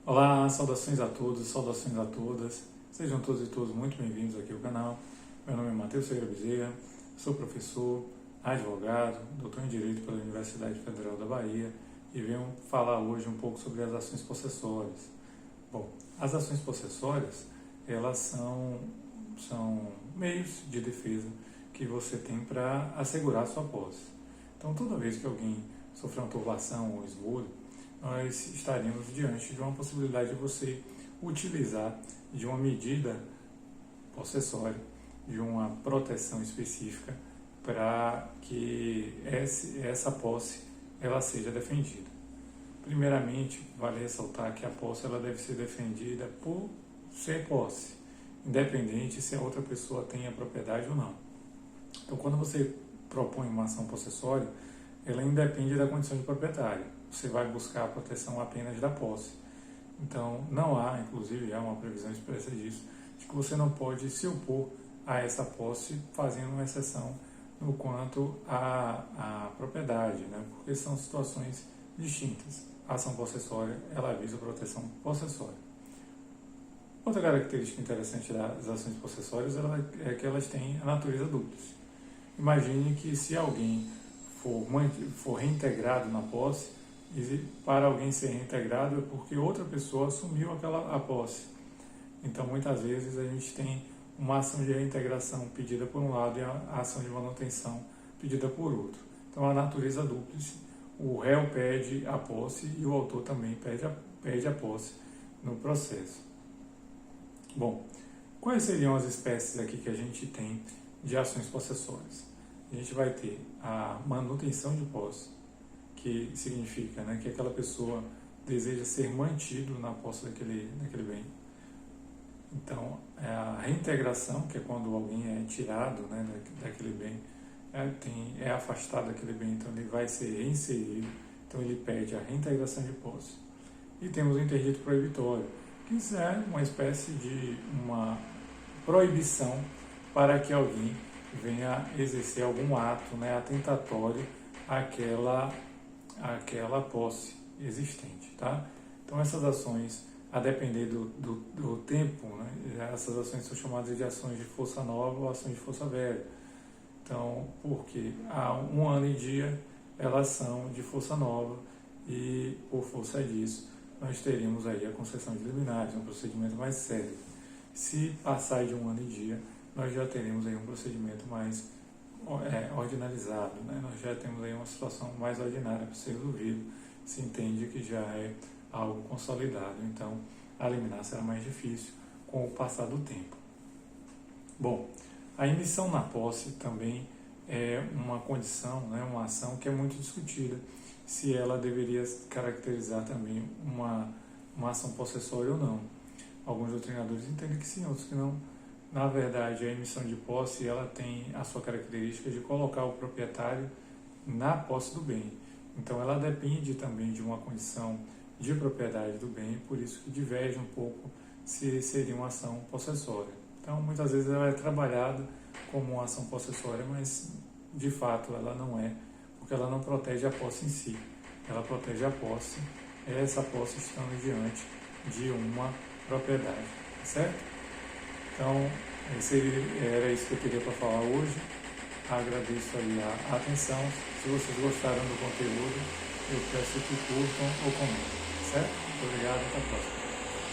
Olá, saudações a todos, saudações a todas. Sejam todos e todas muito bem-vindos aqui ao canal. Meu nome é Matheus Ferreira Bezerra, sou professor, advogado, doutor em Direito pela Universidade Federal da Bahia e venho falar hoje um pouco sobre as ações possessórias. Bom, as ações possessórias, elas são meios de defesa que você tem para assegurar a sua posse. Então, toda vez que alguém sofrer uma turbação ou esbulho, nós estaríamos diante de uma possibilidade de você utilizar de uma medida possessória, de uma proteção específica para que essa posse ela seja defendida. Primeiramente, vale ressaltar que a posse ela deve ser defendida por ser posse, independente se a outra pessoa tem a propriedade ou não. Então, quando você propõe uma ação possessória, ela independe da condição de proprietário. Você vai buscar a proteção apenas da posse. Então, não há, inclusive, há uma previsão expressa disso, de que você não pode se opor a essa posse, fazendo uma exceção no quanto à propriedade, né? Porque são situações distintas. A ação possessória, ela visa a proteção possessória. Outra característica interessante das ações possessórias é que elas têm a natureza dupla. Imagine que se alguém for reintegrado na posse, e para alguém ser reintegrado é porque outra pessoa assumiu a posse. Então, muitas vezes, a gente tem uma ação de reintegração pedida por um lado e a ação de manutenção pedida por outro. Então, a natureza dúplice, o réu pede a posse e o autor também pede a posse no processo. Bom, quais seriam as espécies aqui que a gente tem de ações possessórias? A gente vai ter a manutenção de posse, que significa, né, que aquela pessoa deseja ser mantido na posse daquele bem. Então, é a reintegração, que é quando alguém é tirado, né, daquele bem, é afastado daquele bem, então ele vai ser reinserido, então ele pede a reintegração de posse. E temos o interdito proibitório, que é uma espécie de uma proibição para que alguém venha exercer algum ato, né, atentatório àquela posse existente, tá? Então, essas ações, a depender do tempo, né, essas ações são chamadas de ações de força nova ou ações de força velha. Então, porque há 1 ano e dia elas são de força nova e, por força disso, nós teríamos aí a concessão de liminares, um procedimento mais sério. Se passar de 1 ano e dia, nós já teremos aí um procedimento mais ordinarizado, né? Nós já temos aí uma situação mais ordinária para ser resolvido, se entende que já é algo consolidado, então a liminar será mais difícil com o passar do tempo. Bom, a emissão na posse também é uma condição, né, uma ação que é muito discutida, se ela deveria caracterizar também uma ação possessória ou não. Alguns doutrinadores entendem que sim, outros que não. Na verdade, a emissão de posse ela tem a sua característica de colocar o proprietário na posse do bem. Então, ela depende também de uma condição de propriedade do bem, por isso que diverge um pouco se seria uma ação possessória. Então, muitas vezes ela é trabalhada como uma ação possessória, mas de fato ela não é, porque ela não protege a posse em si. Ela protege a posse, essa posse estando diante de uma propriedade, certo? Então, era isso que eu queria para falar hoje. Agradeço aí a atenção. Se vocês gostaram do conteúdo, eu peço que curtam ou comentem, certo? Muito obrigado, até a próxima.